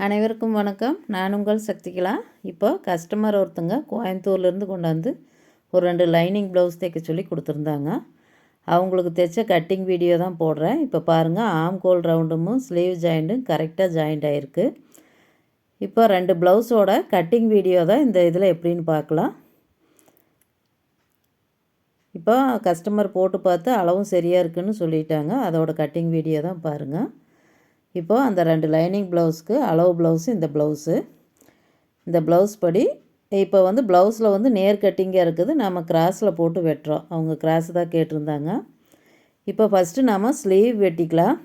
அனைவருக்கும் வணக்கம். நான் உங்கள் சக்திகலா. இப்போ கஸ்டமர் ஒருத்தங்க கோயம்புத்தூர்லேருந்து கொண்டாந்து ஒரு 2 லைனிங் ப்ளவுஸ் தைக்க சொல்லி கொடுத்துருந்தாங்க. அவங்களுக்கு தைச்ச கட்டிங் வீடியோ தான் போடுறேன். இப்போ பாருங்கள், ஆம் கோல் ரவுண்டும் ஸ்லீவ் ஜாயிண்ட்டும் கரெக்டாக ஜாயிண்ட் ஆகிருக்கு. இப்போ 2 ப்ளவுஸோட கட்டிங் வீடியோ தான் இந்த இதில் எப்படின்னு பார்க்கலாம். இப்போ கஸ்டமர் போட்டு பார்த்து அளவும் சரியாக இருக்குதுன்னு சொல்லிட்டாங்க. அதோட கட்டிங் வீடியோ தான் பாருங்கள். இப்போது அந்த 2 லைனிங் ப்ளவுஸ்க்கு அளவு ப்ளவுஸு இந்த ப்ளவுஸ் படி இப்போ ப்ளவுஸில் நேர் கட்டிங்காக இருக்குது. நம்ம கிராஸில் போட்டு வெட்டுறோம். அவங்க கிராஸ் தான் கேட்டிருந்தாங்க. இப்போ ஃபஸ்ட்டு நம்ம ஸ்லீவ் வெட்டிக்கலாம்.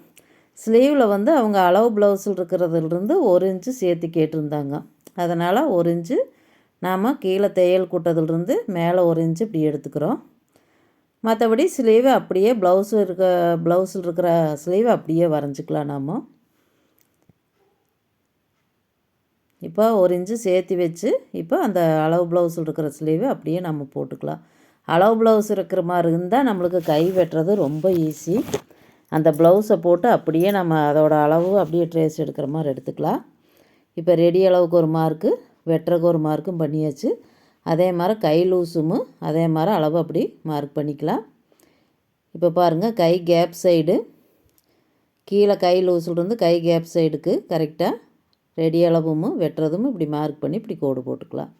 ஸ்லீவில் அவங்க அளவு ப்ளவுஸில் இருக்கிறதுலேருந்து 1 இன்ச்சு சேர்த்து கேட்டிருந்தாங்க. அதனால் 1 இன்ச்சு நாம் கீழே தையல் கூட்டதுலேருந்து மேலே 1 இன்ச்சு இப்படி எடுத்துக்கிறோம். மற்றபடி ஸ்லீவை அப்படியே ப்ளவுஸில் இருக்கிற ஸ்லீவை அப்படியே வரைஞ்சிக்கலாம். நாம் இப்போ 1 இன்ச்சு சேர்த்து வச்சு இப்போ அந்த அளவு ப்ளவுஸில் இருக்கிற ஸ்லீவை அப்படியே நம்ம போட்டுக்கலாம். அளவு ப்ளவுஸ் இருக்கிற மாதிரி இருந்தால் நம்மளுக்கு கை வெட்டுறது ரொம்ப ஈஸி. அந்த ப்ளவுஸை போட்டு அப்படியே நம்ம அதோட அளவு அப்படியே ட்ரேஸ் எடுக்கிற மாதிரி எடுத்துக்கலாம். இப்போ ரெடி அளவுக்கு ஒரு மார்க்கு, வெட்டுறக்கு ஒரு மார்க்கும் பண்ணியாச்சு. அதே மாதிரி கை லூஸும் அதே மாதிரி அளவு அப்படி மார்க் பண்ணிக்கலாம். இப்போ பாருங்கள், கை கேப் சைடு கீழே கை லூஸிலிருந்து கை கேப் சைடுக்கு கரெக்டாக ரெடி அளவும் வெட்டுறதும் இப்படி மார்க் பண்ணி இப்படி கோடு போட்டுக்கலாம்.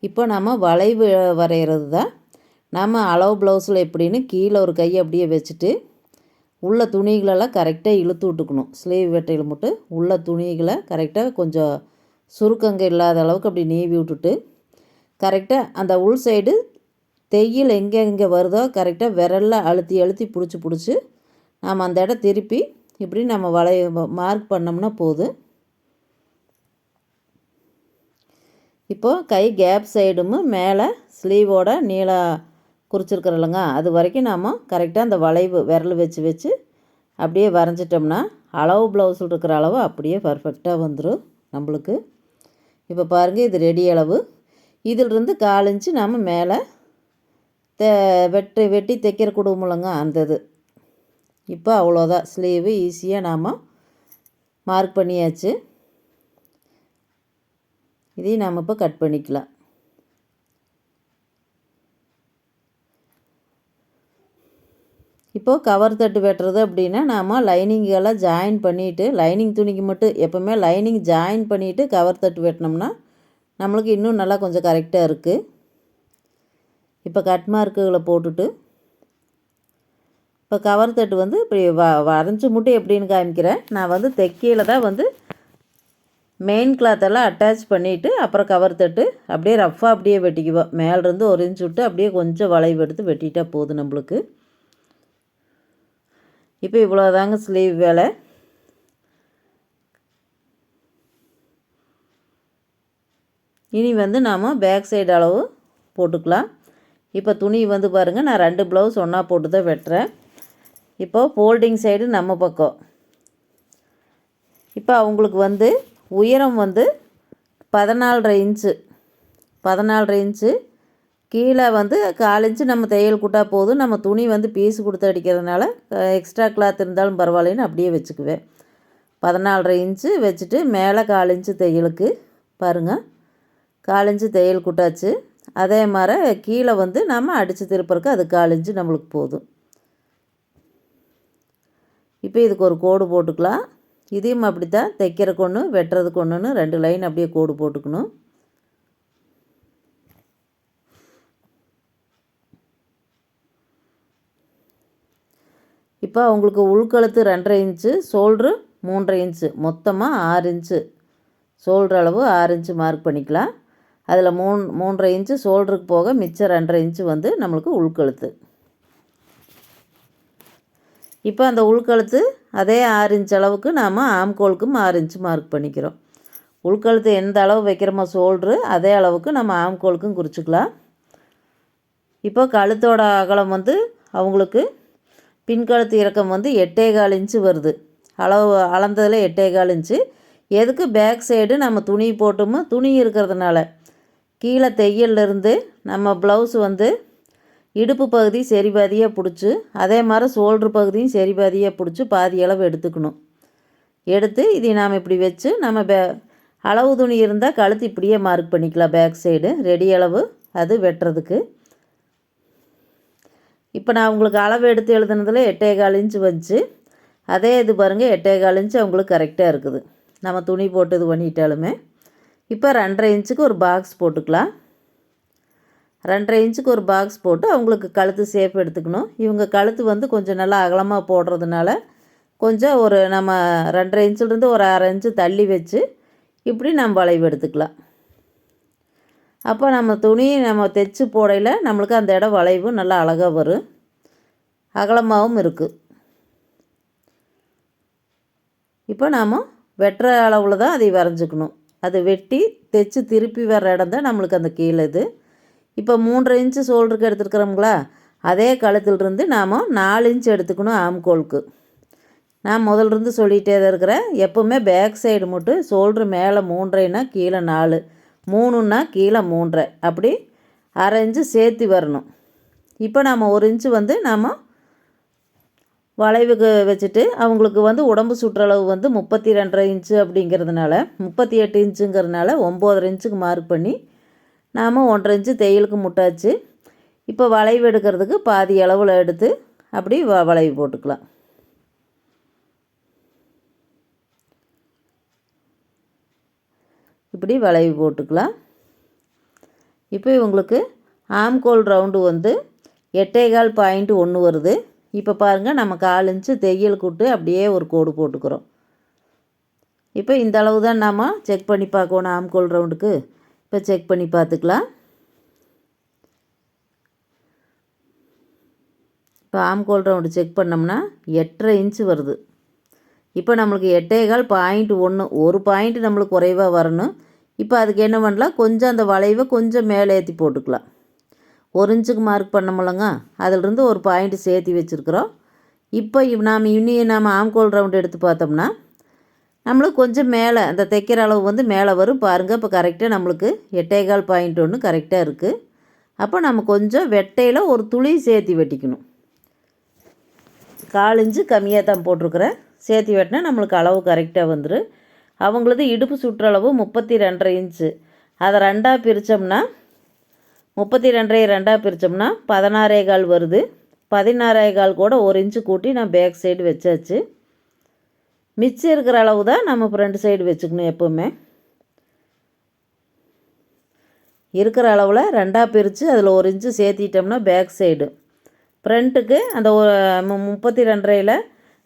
இப்போ நம்ம வளைவு வரைகிறது தான். நம்ம அளவு ப்ளவுஸில் எப்படின்னு கீழே ஒரு கை அப்படியே வச்சுட்டு உள்ள துணிகளெல்லாம் கரெக்டாக இழுத்து விட்டுக்கணும். ஸ்லீவ் வெட்டையில் மட்டும் உள்ள துணிகளை கரெக்டாக கொஞ்சம் சுருக்கங்க இல்லாத அளவுக்கு அப்படி நீவி விட்டுட்டு கரெக்டாக அந்த உள் சைடு தையல் எங்கே வருதோ கரெக்டாக விரலில் அழுத்தி பிடிச்சி நாம் அந்த இடம் திருப்பி இப்படி நம்ம மார்க் பண்ணோம்னா போதும். இப்போது கை கேப் சைடும் மேலே ஸ்லீவோட நீளம் குறிச்சிருக்கிறோம்லங்க, அது வரைக்கும் நாம் கரெக்டாக அந்த வளைவு விரல் வச்சு அப்படியே வரைஞ்சிட்டோம்னா அளவு ப்ளவுஸில் இருக்கிற அளவு அப்படியே பர்ஃபெக்டாக வந்துடும் நம்மளுக்கு. இப்போ பாருங்கள், இது ரெடி அளவு. இதிலிருந்து 1/4 இன்ச்சு நாம் மேலே வெட்டி தைக்கிற கொடுமுலங்க அந்த இது. இப்போ அவ்வளோதான், ஸ்லீவு ஈஸியாக நாம் மார்க் பண்ணியாச்சு. இதையும் நாம் இப்போ கட் பண்ணிக்கலாம். இப்போது கவர் தட்டு வெட்டுறது அப்படின்னா நாம் லைனிங்கெல்லாம் ஜாயின் பண்ணிவிட்டு லைனிங் துணிக்கு மட்டும் எப்போவுமே லைனிங் ஜாயின் பண்ணிவிட்டு கவர் தட்டு வெட்டினோம்னா நம்மளுக்கு இன்னும் நல்லா கொஞ்சம் கரெக்டாக இருக்குது. இப்போ கட் மார்க்குகளை போட்டுட்டு இப்போ கவர் தட்டு இப்படி வரைஞ்சி மட்டும் எப்படின்னு காமிக்கிறேன். நான் தைக்கையில் தான் மெயின் கிளாத்தெல்லாம் அட்டாச் பண்ணிவிட்டு அப்புறம் கவர் தட்டு அப்படியே ரஃப்பாக அப்படியே வெட்டிக்குவோம். மேலேருந்து 1 இன்ச் விட்டு அப்படியே கொஞ்சம் வளைவு எடுத்து வெட்டிட்டால் போதும் நம்மளுக்கு. இப்போ இவ்வளோதாங்க ஸ்லீவ் வேலை. இனி நாம் பேக் சைடு அளவு போட்டுக்கலாம். இப்போ துணி பாருங்கள், நான் 2 ப்ளவுஸ் ஒன்றா போட்டு தான் வெட்டுறேன். இப்போது ஃபோல்டிங் சைடு நம்ம பக்கம். இப்போ அவங்களுக்கு உயரம் 14.5 இன்ச்சு 14.5 இன்ச்சு கீழே 1/4 இன்ச்சு நம்ம தையல் கூட்டா போதும். நம்ம துணி பீஸ் கொடுத்து அடிக்கிறதுனால எக்ஸ்ட்ரா கிளாத் இருந்தாலும் பரவாயில்லைன்னு அப்படியே வச்சுக்குவேன். 14.5 இன்ச்சு வச்சுட்டு மேலே 1/4 இன்ச்சு தையலுக்கு பாருங்கள், 1/4 இன்ச்சு தையல் கூட்டாச்சு. அதே மாதிரி கீழே நம்ம அடித்து திருப்பறக்கு அது 1/4 இன்ச்சு நம்மளுக்கு போதும். இப்போ இதுக்கு ஒரு கோடு போட்டுக்கலாம். இதையும் அப்படி தான் தைக்கிறக்கு ஒன்று வெட்டுறதுக்கு ஒன்றுன்னு 2 லைன் அப்படியே கோடு போட்டுக்கணும். இப்போ அவங்களுக்கு உள்கழுத்து 2.5 இன்ச்சு, ஷோல்ட்ரு 3.5 இன்ச்சு, மொத்தமாக 6 இன்ச்சு. ஷோல்ட்ரு அளவு 6 இன்ச்சு மார்க் பண்ணிக்கலாம். அதில் 3.5 இன்ச்சு ஷோல்டருக்கு போக மிச்சம் 2.5 இன்ச்சு நம்மளுக்கு உள்கழுத்து. இப்போ அந்த உள்கழுத்து அதே 6 இன்ச் அளவுக்கு நாம் ஆம்கோலுக்கும் 6 இன்ச்சு மார்க் பண்ணிக்கிறோம். உள்கழுத்து எந்த அளவு வைக்கிறோமோ ஷோல்ட்ரு அதே அளவுக்கு நம்ம ஆம்கோலுக்கும் குறிச்சிக்கலாம். இப்போ கழுத்தோட அகலம் அவங்களுக்கு பின்கழுத்து இறக்கம் 8.25 இன்ச்சு வருது. அளவு அளந்ததில் 8.25 இன்ச்சு. எதுக்கு பேக் சைடு நம்ம துணி போட்டோமோ துணி இருக்கிறதுனால கீழே தையல்லேருந்து நம்ம ப்ளவுஸ் இடுப்பு பகுதி சரி பாதியாக பிடிச்சி அதே மாதிரி ஷோல்ட்ரு பகுதியும் சரி பாதியாக பிடிச்சி பாதி அளவு எடுத்துக்கணும். எடுத்து இதை நாம் இப்படி வச்சு நம்ம அளவு துணி இருந்தால் கழுத்து இப்படியே மார்க் பண்ணிக்கலாம். பேக் சைடு ரெடி அளவு அது வெட்டுறதுக்கு. இப்போ நான் உங்களுக்கு அளவு எடுத்து எழுதுனதில் 8.25 இன்ச்சு வந்துச்சு. அதே இது பாருங்கள் 8.25 இன்ச்சு அவங்களுக்கு கரெக்டாக இருக்குது. நம்ம துணி போட்டு இது பண்ணிட்டாலுமே. இப்போ 2.5 இன்ச்சுக்கு ஒரு பாக்ஸ் போட்டுக்கலாம். 2.5 இன்ச்சுக்கு ஒரு பாக்ஸ் போட்டு அவங்களுக்கு கழுத்து ஷேப் எடுத்துக்கணும். இவங்க கழுத்து வந்து கொஞ்சம் நல்லா அகலமாக போடுறதுனால கொஞ்சம் ஒரு நம்ம 2.5 இன்ச்சிலேருந்து ஒரு 1/2 இன்ச்சு தள்ளி வச்சு இப்படி நம்ம வளைவு எடுத்துக்கலாம். அப்போ நம்ம துணி நம்ம தைச்சி போடையில் நம்மளுக்கு அந்த இடம் வளைவு நல்லா அழகாக வரும், அகலமாகவும் இருக்குது. இப்போ நாம் வெட்டுற அளவில் தான் அதை வரைஞ்சிக்கணும். அது வெட்டி தைச்சி திருப்பி வர்ற இடம் தான் நம்மளுக்கு அந்த கீழே இது. இப்போ 3.5 இன்ச்சு ஷோல்டருக்கு எடுத்துருக்குறோங்களா, அதே கழுத்துலேருந்து நாம் 4 இன்ச்சு எடுத்துக்கணும் ஆம்கோலுக்கு. நான் முதல்லிருந்து சொல்லிகிட்டே தான் இருக்கிறேன். எப்போவுமே பேக் சைடு மட்டும் ஷோல்ட்ரு மேலே 3.5னா கீழே 4, 3ன்னா கீழே 3.5, அப்படி 1/2 இன்ச்சு சேர்த்து வரணும். இப்போ நாம் 1 இன்ச்சு வந்து நாம் வளைவுக்கு வச்சுட்டு அவங்களுக்கு வந்து உடம்பு சுற்றளவு வந்து 32.5 இன்ச்சு அப்படிங்கிறதுனால 38 இன்ச்சுங்கிறதுனால 9.5 இன்ச்சுக்கு மார்க் பண்ணி நாம் 1.5 இன்ச்சு தையலுக்கு முட்டாச்சு. இப்போ வளைவு எடுக்கிறதுக்கு பாதி அளவில் எடுத்து அப்படி வளைவு போட்டுக்கலாம். இப்படி வளைவு போட்டுக்கலாம். இப்போ இவங்களுக்கு ஆம்கோல் ரவுண்டு வந்து 8.25.1 வருது. இப்போ பாருங்கள் நம்ம 1/4 இன்ச்சு தையல் கூட்டு அப்படியே ஒரு கோடு போட்டுக்கிறோம். இப்போ இந்த அளவு தான் நாம் செக் பண்ணி பார்க்கணும் ஆம்கோல் ரவுண்டுக்கு. இப்போ செக் பண்ணி பார்த்துக்கலாம். இப்போ ஆம்கோல் ரவுண்டு செக் பண்ணோம்னா 8.5 இன்ச்சு வருது. இப்போ நம்மளுக்கு 8.25.1 ஒரு பாயிண்ட் நம்மளுக்கு குறைவாக வரணும். இப்போ அதுக்கு என்ன பண்ணலாம், கொஞ்சம் அந்த வளைவை கொஞ்சம் மேலே ஏற்றி போட்டுக்கலாம். 1 இன்ச்சுக்கு மார்க் பண்ணமுல்லங்க, அதிலிருந்து ஒரு பாயிண்ட் சேர்த்து வச்சுருக்குறோம். இப்போ நாம் ஆம்கோல் ரவுண்டு எடுத்து பார்த்தோம்னா நம்மளுக்கு கொஞ்சம் மேலே அந்த தைக்கிற அளவு வந்து மேலே வரும் பாருங்கள். இப்போ கரெக்டாக நம்மளுக்கு 8.25.1 கரெக்டாக இருக்குது. அப்போ நம்ம கொஞ்சம் வெட்டையில் ஒரு துளி சேர்த்து வெட்டிக்கணும். 1/4 இன்ச்சு கம்மியாக தான் போட்டிருக்கிறேன். சேர்த்து வெட்டினா நம்மளுக்கு அளவு கரெக்டாக வந்துடும். அவங்களது இடுப்பு சுற்றளவு 32.5 இன்ச்சு. அதை 2ஆக பிரித்தோம்னா 32.5 2ஆக பிரித்தோம்னா 16.25 வருது. 16.25 கூட 1 இன்ச்சு கூட்டி நான் பேக் சைடு வச்சாச்சு. மிச்சம் இருக்கிற அளவு தான் நம்ம ஃப்ரண்ட் சைடு வச்சுக்கணும். எப்போவுமே இருக்கிற அளவில் 2ஆக பிரித்து அதில் 1 இன்ச்சு சேர்த்திட்டோம்னா பேக் சைடு ஃப்ரண்ட்டுக்கு அந்த 32.5ல்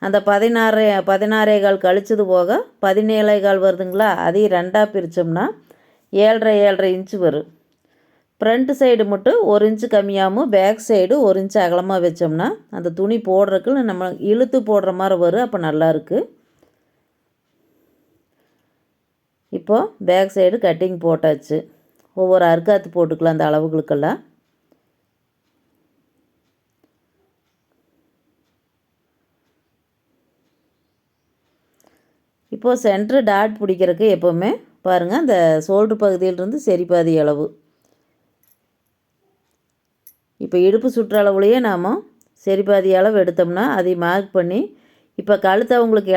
அந்த 16.25 கழிச்சது போக 17.25 வருதுங்களா, அதையும் 2ஆக பிரித்தோம்னா 7.5 இன்ச்சு வரும். ஃப்ரண்ட் சைடு மட்டும் 1 இன்ச்சு கம்மியாகவும் பேக் சைடு 1 இன்ச்சு அகலமாக வச்சோம்னா அந்த துணி போடுறதுக்கு நம்ம இழுத்து போடுற மாதிரி வரும். அப்போ நல்லாயிருக்கு. இப்போது பேக் சைடு கட்டிங் போட்டாச்சு. ஒவ்வொரு அறுக்காத்து போட்டுக்கலாம் அந்த அளவுகளுக்கெல்லாம். இப்போது சென்ட்ரு டாட் பிடிக்கிறதுக்கு எப்போவுமே பாருங்கள் அந்த ஷோல்ட்ரு பகுதியிலிருந்து சரி பாதி அளவு. இப்போ இடுப்பு சுற்றளவுலையே நாம் சரி பாதி அளவு எடுத்தோம்னா அதை மார்க் பண்ணி இப்போ கழுத்து அவங்களுக்கு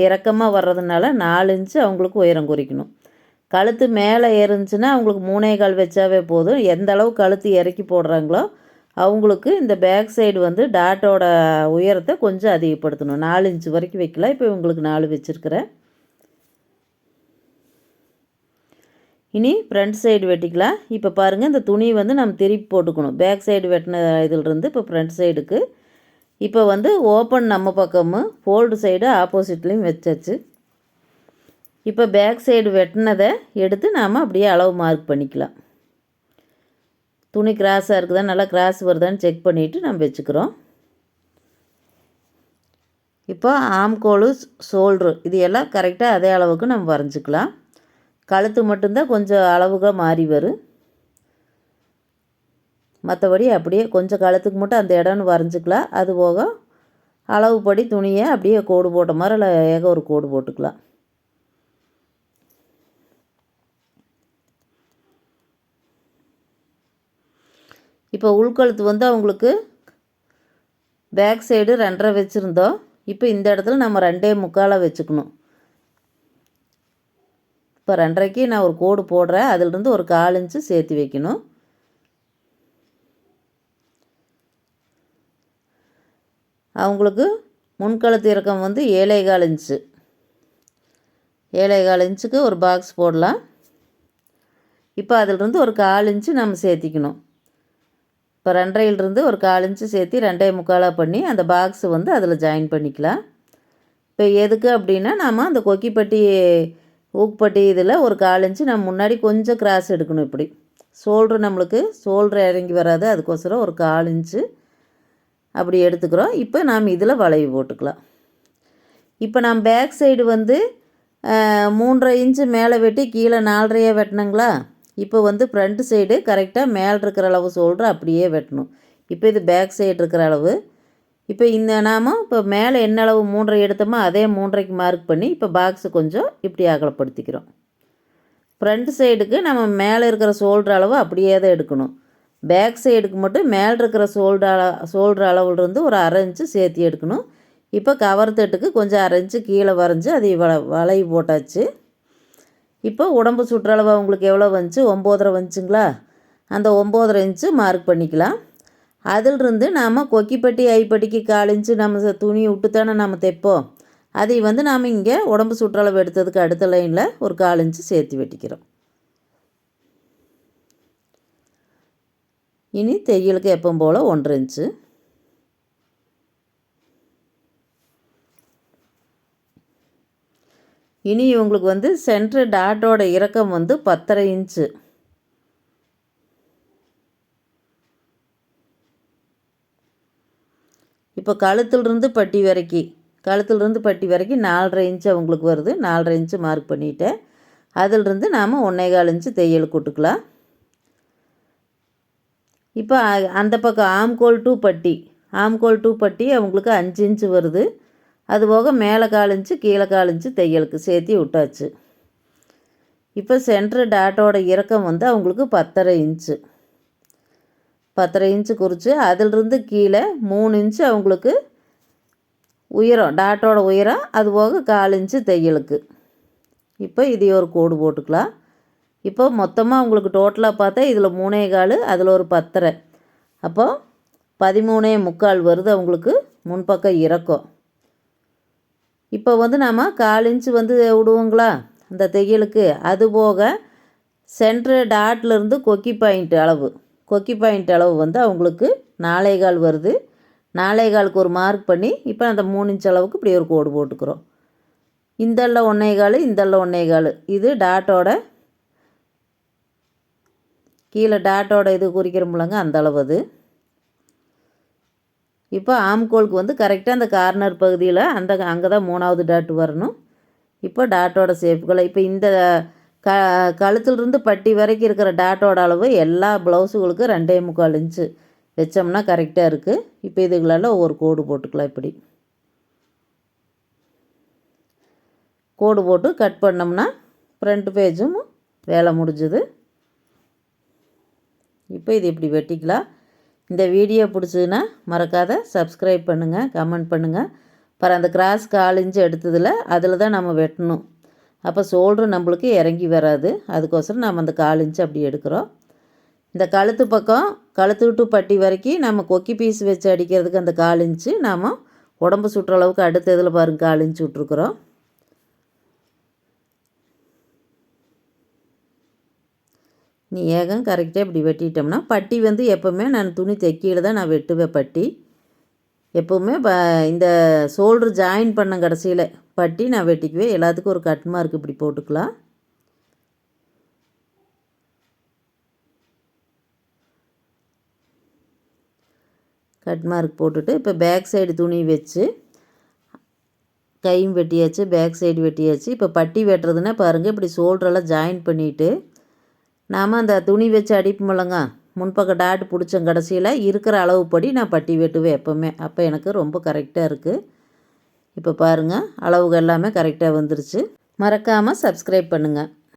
இறக்கமாக வர்றதுனால 4 இன்ச்சு அவங்களுக்கு உயரம் குறிக்கணும். கழுத்து மேலே ஏறுச்சுன்னா அவங்களுக்கு 3.25 வச்சாவே போதும். எந்த அளவு கழுத்து இறக்கி போடுறாங்களோ அவங்களுக்கு இந்த பேக் சைடு வந்து டாட்டோட உயரத்தை கொஞ்சம் அதிகப்படுத்தணும். 4 இன்ச்சு வரைக்கும் வைக்கலாம். இப்போ இவங்களுக்கு 4 வச்சுருக்கிறேன். இனி ஃப்ரண்ட் சைடு வெட்டிக்கலாம். இப்போ பாருங்கள் இந்த துணி வந்து நம்ம திருப்பி போட்டுக்கணும். பேக் சைடு வெட்டின இதிலிருந்து இப்போ ஃப்ரண்ட் சைடுக்கு இப்போ வந்து ஓப்பன் நம்ம பக்கமும் ஃபோல்டு சைடு ஆப்போசிட்லேயும் வச்சாச்சு. இப்போ பேக் சைடு வெட்டினதை எடுத்து நாம் அப்படியே அளவு மார்க் பண்ணிக்கலாம். துணி கிராஸாக இருக்குதா, நல்லா கிராஸ் வருதான்னு செக் பண்ணிவிட்டு நம்ம வச்சுக்கிறோம். இப்போ ஆம்கோலு ஷோல்ட்ரு இது எல்லாம் கரெக்டாக அதே அளவுக்கு நம்ம வரைஞ்சிக்கலாம். கழுத்து மட்டும்தான் கொஞ்சம் அளவுக மாறி வரும். மற்றபடி அப்படியே கொஞ்சம் கழுத்துக்கு மட்டும் அந்த இடம்னு வரைஞ்சிக்கலாம். அது போக அளவுப்படி துணியை அப்படியே கோடு போட்ட மாதிரி இல்லை ஒரு கோடு போட்டுக்கலாம். இப்போ உள்கழுத்து வந்து அவங்களுக்கு பேக் சைடு 2.5 வச்சுருந்தோம். இப்போ இந்த இடத்துல நம்ம 2.25 வச்சுக்கணும். இப்போ 2.5க்கு நான் ஒரு கோடு போடுறேன். அதிலிருந்து ஒரு 1/4 இன்ச்சு சேர்த்து வைக்கணும். அவங்களுக்கு முன்கழுத்து இறக்கம் வந்து 7.25 இன்ச்சு. 7.25 இன்ச்சுக்கு ஒரு பாக்ஸ் போடலாம். இப்போ அதிலிருந்து ஒரு 1/4 இன்ச்சு நம்ம சேர்த்திக்கணும். இப்போ 2.5லிருந்து ஒரு 1/4 இன்ச்சு சேர்த்து 2.25 பண்ணி அந்த பாக்ஸ் வந்து அதில் ஜாயின் பண்ணிக்கலாம். இப்போ எதுக்கு அப்படின்னா நம்ம அந்த கொக்கிப்பட்டி ஊக்குப்பட்டி இதில் ஒரு 1/4 இன்ச்சு நம்ம முன்னாடி கொஞ்சம் கிராஸ் எடுக்கணும். இப்படி நம்மளுக்கு ஷோல்டர் இறங்கி வராது, அதுக்கோசரம் ஒரு 1/4 இன்ச்சு அப்படி எடுத்துக்கிறோம். இப்போ நாம் இதில் வளைவு போட்டுக்கலாம். இப்போ நான் பேக் சைடு வந்து 3.5 இன்ச்சு மேலே வெட்டி கீழே 4.5 வெட்டினங்களா. இப்போ வந்து ஃப்ரண்ட் சைடு கரெக்டாக மேலே இருக்கிற அளவு ஷோல்டர் அப்படியே வெட்டணும். இப்போ இது பேக் சைடு இருக்கிற அளவு. இப்போ இந்த இப்போ மேலே என்ன அளவு 3.5 எடுத்தோமோ அதே 3.5க்கு மார்க் பண்ணி இப்போ பாக்ஸு கொஞ்சம் இப்படி அகலப்படுத்திக்கிறோம். ஃப்ரண்ட் சைடுக்கு நம்ம மேலே இருக்கிற ஷோல்டர் அளவு அப்படியே தான் எடுக்கணும். பேக் சைடுக்கு மட்டும் மேலே இருக்கிற ஷோல்டர் அளவுலேருந்து ஒரு 1/2 இன்ச்சு சேர்த்து எடுக்கணும். இப்போ கவர் தட்டுக்கு கொஞ்சம் 1/2 இன்ச்சு கீழே வரைஞ்சி அதை வளைவு போட்டாச்சு. இப்போ உடம்பு சுற்றளவு உங்களுக்கு எவ்வளோ வந்துச்சு? 9.5 வந்துச்சுங்களா? அந்த 9.5 இன்ச்சு மார்க் பண்ணிக்கலாம். அதிலிருந்து நாம் கொக்கிப்பட்டி ஐப்பட்டிக்கு 1/4 இன்ச்சு நம்ம துணி விட்டு தானே நம்ம தைப்போம். அதை வந்து நாம் இங்கே உடம்பு சுற்றளவு எடுத்ததுக்கு அடுத்த லைனில் ஒரு 1/4 இன்ச்சு சேர்த்து வெட்டிக்கிறோம். இனி தையலுக்கு எப்பவும் போல் 1.5 இன்ச்சு. இனி இவங்களுக்கு வந்து சென்ட்ரு டாட்டோட இறக்கம் வந்து 10.5 இன்ச்சு. இப்போ கழுத்துலேருந்து பட்டி வரைக்கும் 4.5 இன்ச்சு அவங்களுக்கு வருது. 4.5 இன்ச்சு மார்க் பண்ணிவிட்டேன். அதிலிருந்து நாம் 1.25 இன்ச்சு தையல் கூட்டுக்கலாம். இப்போ அந்த பக்கம் ஆம்கோல் டு பட்டி அவங்களுக்கு 5 இன்ச்சு வருது. அதுபோக மேலே 1/4 இன்ச்சு கீழே 1/4 இன்ச்சு தையலுக்கு சேர்த்து விட்டாச்சு. இப்போ சென்ட்ரு டாட்டோட இறக்கம் வந்து அவங்களுக்கு 10.5 இன்ச்சு. 10.5 இன்ச்சு குறித்து அதிலிருந்து கீழே 3 இன்ச்சு அவங்களுக்கு உயரம், டாட்டோட உயரம், அதுபோக 1/4 இன்ச்சு தையலுக்கு. இப்போ இது ஒரு கோடு போட்டுக்கலாம். இப்போ மொத்தமாக உங்களுக்கு டோட்டலாக பார்த்தா இதில் 3.25, அதில் ஒரு 10.5, அப்போ 13.25 வருது அவங்களுக்கு முன்பக்கம் இறக்கம். இப்போ வந்து நாம் 1/4 இன்ச்சு வந்து விடுவோங்களா அந்த தையலுக்கு. அதுபோக சென்ட்ரு டாட்லேருந்து கொக்கி பாயிண்ட் அளவு வந்து அவங்களுக்கு 4.25 வருது. 4.25க்கு ஒரு மார்க் பண்ணி இப்போ அந்த 3 இன்ச் அளவுக்கு இப்படி ஒரு கோடு போட்டுக்கிறோம். இந்தல்ல 1.25, இந்தல்ல 1.25, இது டாட்டோட கீழே டாட்டோட இது குறிக்கிறோம்லங்க அந்த அளவு அது. இப்போ ஆம்கோலுக்கு வந்து கரெக்டாக அந்த கார்னர் பகுதியில் அங்கே தான் 3வது டாட் வரணும். இப்போ டாட்டோட ஷேப்புகளை இப்போ இந்த கழுத்துலேருந்து பட்டி வரைக்கும் இருக்கிற டாட்டோட அளவு எல்லா ப்ளவுஸுகளுக்கு 2.25 இன்ச்சு வச்சோம்னா கரெக்டாக இருக்குது. இப்போ இதுகளெல்லாம் ஒவ்வொரு கோடு போட்டுக்கலாம். இப்படி கோடு போட்டு கட் பண்ணோம்னா ஃப்ரண்ட் பேஜும் வேலை முடிஞ்சுது. இப்போ இது இப்படி வெட்டிக்கலாம். இந்த வீடியோ பிடிச்சதுன்னா மறக்காத சப்ஸ்கிரைப் பண்ணுங்கள், கமெண்ட் பண்ணுங்கள். அப்புறம் அந்த கிராஸ் 1/4 இன்ச்சு எடுத்ததில் அதில் தான் நம்ம வெட்டணும். அப்போ ஷோல்ட்ரு நம்மளுக்கு இறங்கி வராது. அதுக்கோசரம் நம்ம அந்த 1/4 இன்ச்சு அப்படி எடுக்கிறோம். இந்த கழுத்து பக்கம் கழுத்து விட்டு பட்டி வரைக்கும் நம்ம கொக்கி பீஸ் வச்சு அடிக்கிறதுக்கு அந்த 1/4 இன்ச்சு நாம் உடம்பு சுற்றளவுக்கு அடுத்த இதில் பாருங்க 1/4 இன்ச்சு விட்ருக்குறோம். நீ ஏகம் கரெக்டாக இப்படி வெட்டிட்டோம்னா பட்டி வந்து எப்போவுமே நான் துணி தைக்கையில் தான் நான் வெட்டுவேன். பட்டி எப்போவுமே இந்த ஷோல்ட்ரு ஜாயின் பண்ண கடைசியில் பட்டி நான் வெட்டிக்குவேன். எல்லாத்துக்கும் ஒரு கட் மார்க் இப்படி போட்டுக்கலாம். கட் மார்க் போட்டுட்டு இப்போ பேக் சைடு துணி வச்சு கையும் வெட்டியாச்சு, பேக் சைடு வெட்டியாச்சு. இப்போ பட்டி வெட்டுறதுன்னா பாருங்கள் இப்படி ஷோல்ட்ரெல்லாம் ஜாயின் பண்ணிவிட்டு நாம் அந்த துணி வச்சு அடிப்போம்லங்க முன்பக்கம் டாட் பிடிச்ச கடைசியில் இருக்கிற அளவுப்படி நான் பட்டி வெட்டுவேன் எப்போவுமே. அப்போ எனக்கு ரொம்ப கரெக்டாக இருக்குது. இப்போ பாருங்கள் அளவுகள் எல்லாமே கரெக்டாக வந்துருச்சு. மறக்காமல் சப்ஸ்கிரைப் பண்ணுங்கள்.